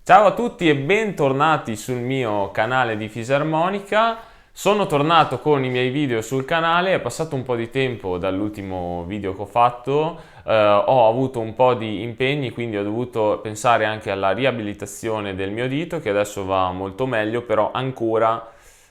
Ciao a tutti e bentornati sul mio canale di fisarmonica. Sono tornato con i miei video sul canale, è passato un po' di tempo dall'ultimo video che ho fatto, ho avuto un po' di impegni, quindi ho dovuto pensare anche alla riabilitazione del mio dito che adesso va molto meglio, però ancora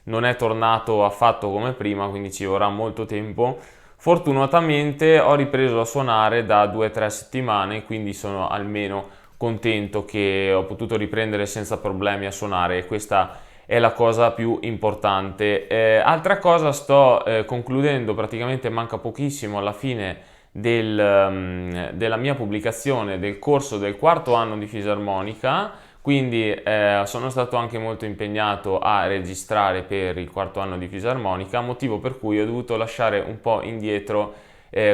non è tornato affatto come prima, quindi ci vorrà molto tempo. Fortunatamente ho ripreso a suonare da 2-3 settimane, quindi sono almeno contento che ho potuto riprendere senza problemi a suonare e questa è la cosa più importante. Altra cosa, sto concludendo, praticamente manca pochissimo alla fine della mia pubblicazione del corso del quarto anno di fisarmonica, quindi sono stato anche molto impegnato a registrare per il quarto anno di fisarmonica, motivo per cui ho dovuto lasciare un po' indietro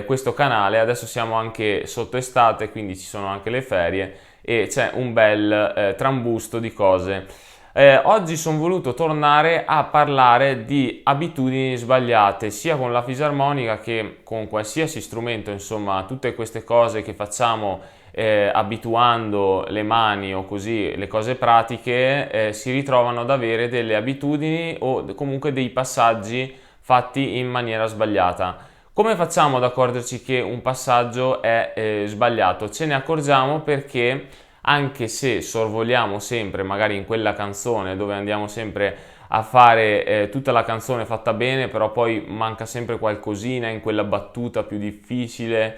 questo canale. Adesso siamo anche sotto estate, quindi ci sono anche le ferie e c'è un bel trambusto di cose. Oggi sono voluto tornare a parlare di abitudini sbagliate sia con la fisarmonica che con qualsiasi strumento, insomma tutte queste cose che facciamo abituando le mani o così, le cose pratiche, si ritrovano ad avere delle abitudini o comunque dei passaggi fatti in maniera sbagliata. Come facciamo ad accorgerci che un passaggio è sbagliato? Ce ne accorgiamo perché anche se sorvoliamo sempre magari in quella canzone dove andiamo sempre a fare tutta la canzone fatta bene, però poi manca sempre qualcosina in quella battuta più difficile.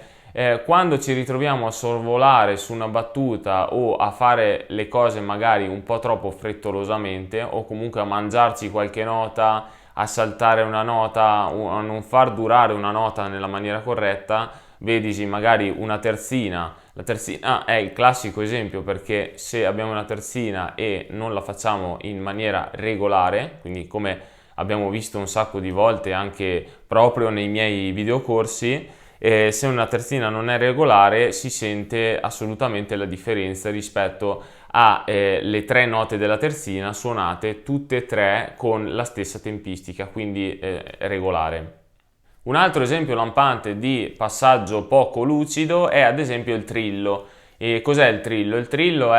Quando ci ritroviamo a sorvolare su una battuta o a fare le cose magari un po' troppo frettolosamente o comunque a mangiarci qualche nota, a saltare una nota o a non far durare una nota nella maniera corretta, vedisi magari una terzina. La terzina è il classico esempio perché se abbiamo una terzina e non la facciamo in maniera regolare, quindi come abbiamo visto un sacco di volte anche proprio nei miei videocorsi, se una terzina non è regolare si sente assolutamente la differenza rispetto alle tre note della terzina suonate tutte e tre con la stessa tempistica, quindi regolare. Un altro esempio lampante di passaggio poco lucido è ad esempio il trillo. E cos'è il trillo? Il trillo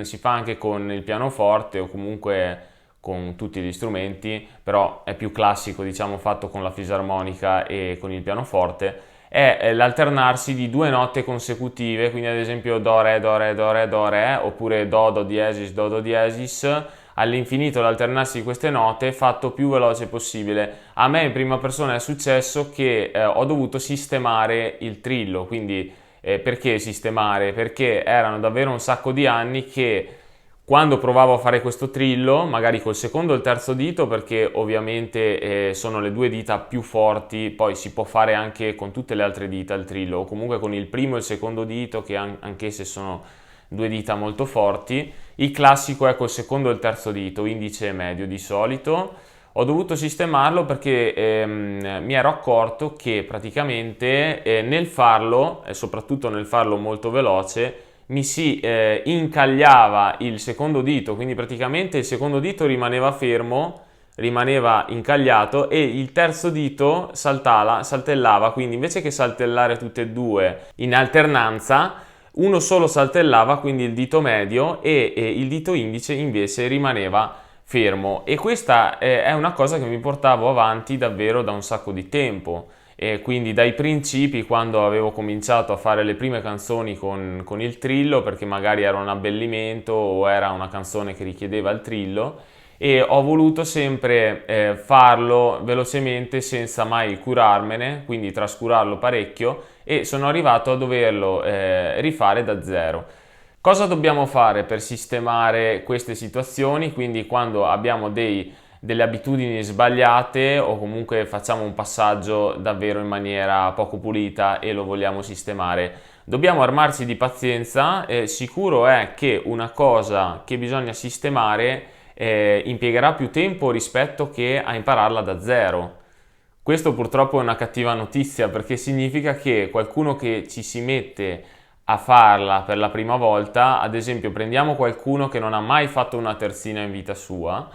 si fa anche con il pianoforte o comunque con tutti gli strumenti, però è più classico, diciamo, fatto con la fisarmonica e con il pianoforte. È l'alternarsi di due note consecutive, quindi ad esempio do, re, do, re, do, re, do, re, oppure do, do diesis, do, do diesis, all'infinito l'alternarsi di queste note fatto più veloce possibile. A me in prima persona è successo che ho dovuto sistemare il trillo, quindi perché sistemare? Perché erano davvero un sacco di anni che quando provavo a fare questo trillo, magari col secondo o il terzo dito, perché ovviamente sono le due dita più forti, poi si può fare anche con tutte le altre dita il trillo, o comunque con il primo e il secondo dito, che anche se sono due dita molto forti. Il classico è col secondo e il terzo dito, indice e medio di solito. Ho dovuto sistemarlo perché mi ero accorto che praticamente nel farlo, e soprattutto nel farlo molto veloce, mi si incagliava il secondo dito, quindi praticamente il secondo dito rimaneva fermo, rimaneva incagliato e il terzo dito saltellava, quindi invece che saltellare tutte e due in alternanza, uno solo saltellava, quindi il dito medio, e il dito indice invece rimaneva fermo. E questa è una cosa che mi portavo avanti davvero da un sacco di tempo. E quindi dai principi, quando avevo cominciato a fare le prime canzoni con il trillo, perché magari era un abbellimento o era una canzone che richiedeva il trillo, e ho voluto sempre farlo velocemente senza mai curarmene, quindi trascurarlo parecchio, e sono arrivato a doverlo rifare da zero. Cosa dobbiamo fare per sistemare queste situazioni? Quindi quando abbiamo delle abitudini sbagliate o comunque facciamo un passaggio davvero in maniera poco pulita e lo vogliamo sistemare, dobbiamo armarci di pazienza. Sicuro è che una cosa che bisogna sistemare impiegherà più tempo rispetto che a impararla da zero. Questo purtroppo è una cattiva notizia perché significa che qualcuno che ci si mette a farla per la prima volta, ad esempio prendiamo qualcuno che non ha mai fatto una terzina in vita sua,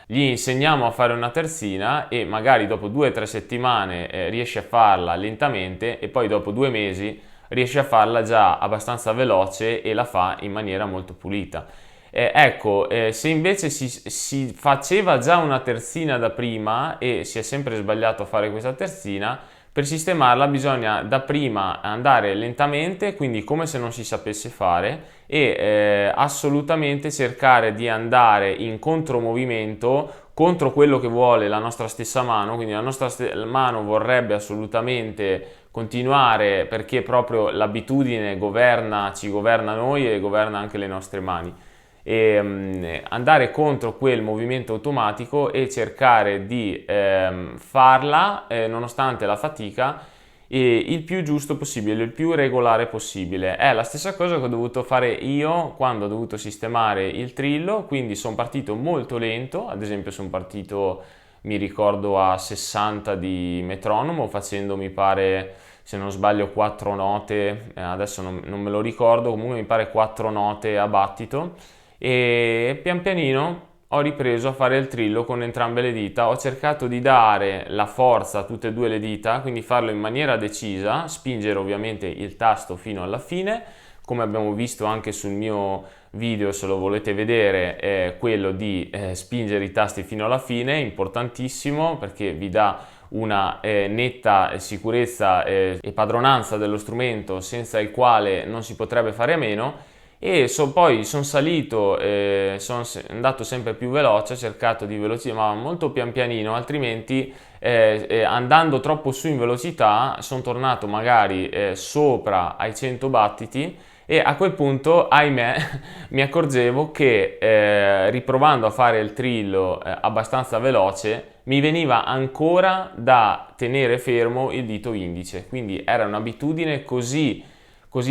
gli insegniamo a fare una terzina e magari dopo 2 o 3 settimane riesce a farla lentamente e poi dopo 2 mesi riesce a farla già abbastanza veloce e la fa in maniera molto pulita. Se invece si faceva già una terzina da prima e si è sempre sbagliato a fare questa terzina, per sistemarla bisogna da prima andare lentamente, quindi come se non si sapesse fare, e assolutamente cercare di andare in contromovimento contro quello che vuole la nostra stessa mano, quindi la nostra mano vorrebbe assolutamente continuare perché proprio l'abitudine ci governa noi e governa anche le nostre mani. Andare contro quel movimento automatico e cercare di farla nonostante la fatica il più giusto possibile, il più regolare possibile. È la stessa cosa che ho dovuto fare io quando ho dovuto sistemare il trillo, quindi sono partito molto lento, ad esempio sono partito, mi ricordo, a 60 di metronomo, facendo, mi pare, se non sbaglio, 4 note, adesso non me lo ricordo, comunque mi pare 4 note a battito, e pian pianino ho ripreso a fare il trillo con entrambe le dita, ho cercato di dare la forza a tutte e due le dita, quindi farlo in maniera decisa, spingere ovviamente il tasto fino alla fine, come abbiamo visto anche sul mio video, se lo volete vedere, è quello di spingere i tasti fino alla fine, importantissimo perché vi dà una netta sicurezza e padronanza dello strumento senza il quale non si potrebbe fare a meno. E poi sono salito, sono andato sempre più veloce, ho cercato di velocizzare, ma molto pian pianino, altrimenti andando troppo su in velocità sono tornato magari sopra ai 100 battiti, e a quel punto, ahimè, mi accorgevo che riprovando a fare il trillo abbastanza veloce mi veniva ancora da tenere fermo il dito indice, quindi era un'abitudine così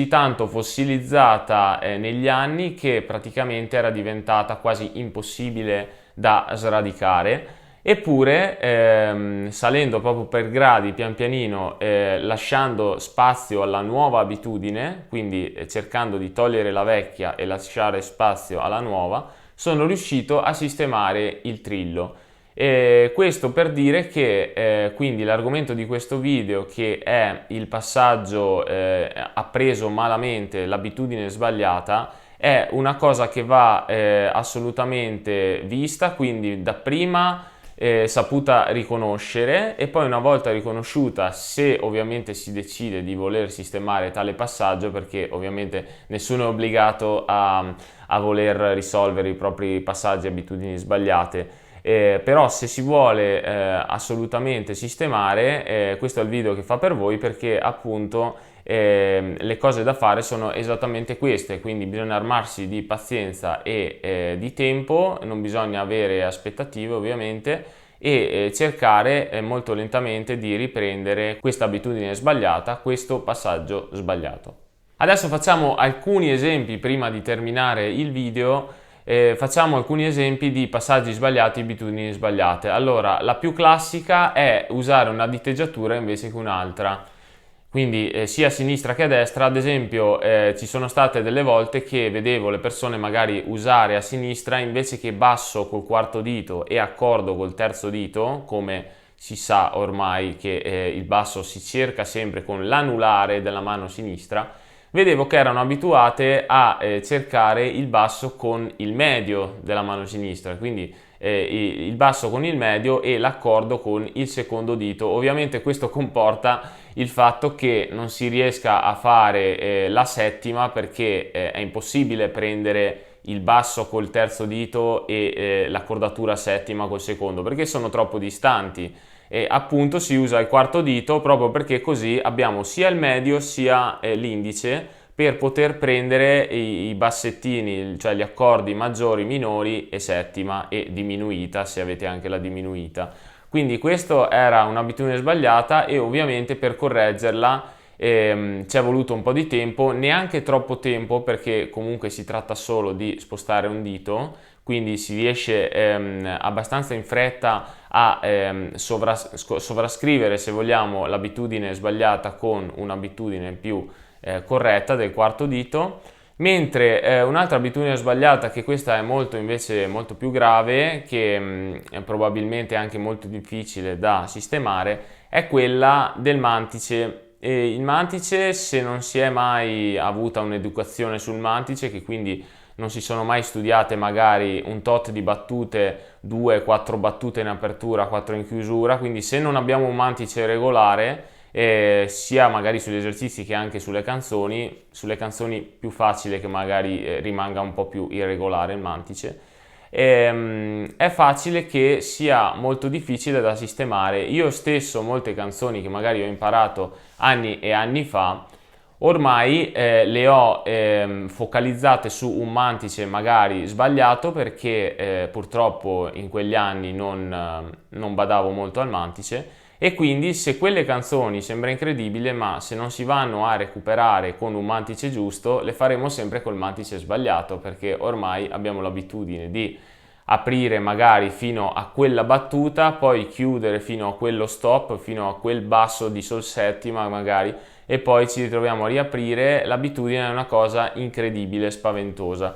tanto fossilizzata negli anni che praticamente era diventata quasi impossibile da sradicare. Eppure salendo proprio per gradi pian pianino, lasciando spazio alla nuova abitudine, quindi cercando di togliere la vecchia e lasciare spazio alla nuova, sono riuscito a sistemare il trillo. Questo per dire che quindi l'argomento di questo video, che è il passaggio ha preso malamente l'abitudine sbagliata, è una cosa che va assolutamente vista, quindi dapprima saputa riconoscere, e poi una volta riconosciuta, se ovviamente si decide di voler sistemare tale passaggio, perché ovviamente nessuno è obbligato a voler risolvere i propri passaggi e abitudini sbagliate. Però se si vuole assolutamente sistemare, questo è il video che fa per voi, perché appunto le cose da fare sono esattamente queste, quindi bisogna armarsi di pazienza e di tempo, non bisogna avere aspettative ovviamente, e cercare molto lentamente di riprendere questa abitudine sbagliata, questo passaggio sbagliato. Adesso facciamo alcuni esempi prima di terminare il video. Facciamo alcuni esempi di passaggi sbagliati, abitudini sbagliate. Allora, la più classica è usare una diteggiatura invece che un'altra, quindi sia a sinistra che a destra. Ad esempio ci sono state delle volte che vedevo le persone magari usare a sinistra invece che basso col quarto dito e accordo col terzo dito, come si sa ormai che il basso si cerca sempre con l'anulare della mano sinistra. Vedevo che erano abituate a cercare il basso con il medio della mano sinistra, quindi il basso con il medio e l'accordo con il secondo dito. Ovviamente questo comporta il fatto che non si riesca a fare la settima, perché è impossibile prendere il basso col terzo dito e l'accordatura settima col secondo, perché sono troppo distanti. E appunto si usa il quarto dito proprio perché così abbiamo sia il medio sia l'indice per poter prendere i bassettini, cioè gli accordi maggiori, minori e settima e diminuita, se avete anche la diminuita. Quindi questa era un'abitudine sbagliata, e ovviamente per correggerla ci è voluto un po' di tempo, neanche troppo tempo, perché comunque si tratta solo di spostare un dito, quindi si riesce abbastanza in fretta a sovrascrivere, se vogliamo, l'abitudine sbagliata con un'abitudine più corretta del quarto dito. Mentre un'altra abitudine sbagliata, che questa è invece molto più grave, che è probabilmente anche molto difficile da sistemare, è quella del mantice. E il mantice, se non si è mai avuta un'educazione sul mantice, che quindi non si sono mai studiate magari un tot di battute, 2-4 battute in apertura, 4 in chiusura, quindi se non abbiamo un mantice regolare, sia magari sugli esercizi che anche sulle canzoni più facile che magari rimanga un po' più irregolare il mantice. È facile che sia molto difficile da sistemare. Io stesso molte canzoni che magari ho imparato anni e anni fa, ormai le ho focalizzate su un mantice magari sbagliato, perché purtroppo in quegli anni non badavo molto al mantice, e quindi se quelle canzoni, sembra incredibile, ma se non si vanno a recuperare con un mantice giusto, le faremo sempre col mantice sbagliato, perché ormai abbiamo l'abitudine di aprire magari fino a quella battuta, poi chiudere fino a quello stop, fino a quel basso di sol settima magari, e poi ci ritroviamo a riaprire. L'abitudine è una cosa incredibile, spaventosa.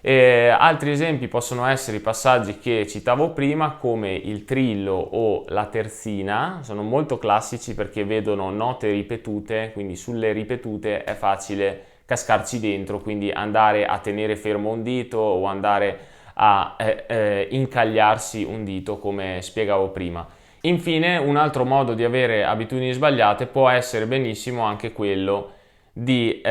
Altri esempi possono essere i passaggi che citavo prima, come il trillo o la terzina. Sono molto classici perché vedono note ripetute, quindi sulle ripetute è facile cascarci dentro, quindi andare a tenere fermo un dito o andare a incagliarsi un dito, come spiegavo prima. Infine, un altro modo di avere abitudini sbagliate può essere benissimo anche quello di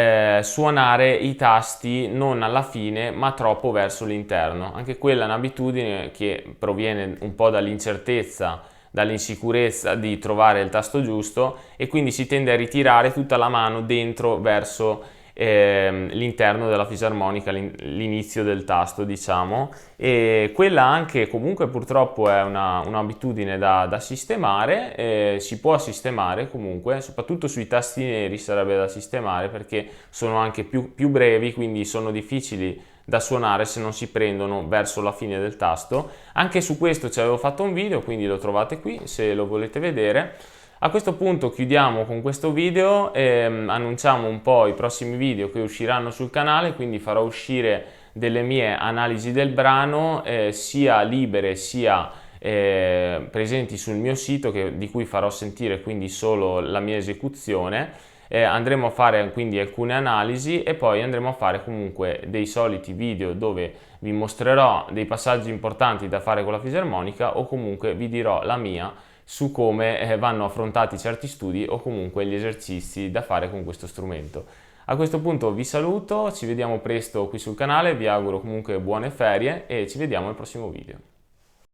suonare i tasti non alla fine ma troppo verso l'interno. Anche quella è un'abitudine che proviene un po' dall'incertezza, dall'insicurezza di trovare il tasto giusto, e quindi si tende a ritirare tutta la mano dentro verso l'interno della fisarmonica, l'inizio del tasto, diciamo. E quella anche comunque purtroppo è un'abitudine da sistemare. Si può sistemare comunque, soprattutto sui tasti neri sarebbe da sistemare, perché sono anche più brevi, quindi sono difficili da suonare se non si prendono verso la fine del tasto. Anche su questo ci avevo fatto un video, quindi lo trovate qui se lo volete vedere. A questo punto chiudiamo con questo video e annunciamo un po' i prossimi video che usciranno sul canale, quindi farò uscire delle mie analisi del brano, sia libere sia presenti sul mio sito, di cui farò sentire quindi solo la mia esecuzione. Andremo a fare quindi alcune analisi e poi andremo a fare comunque dei soliti video dove vi mostrerò dei passaggi importanti da fare con la fisarmonica, o comunque vi dirò la mia su come vanno affrontati certi studi o comunque gli esercizi da fare con questo strumento. A questo punto vi saluto, ci vediamo presto qui sul canale, vi auguro comunque buone ferie e ci vediamo al prossimo video.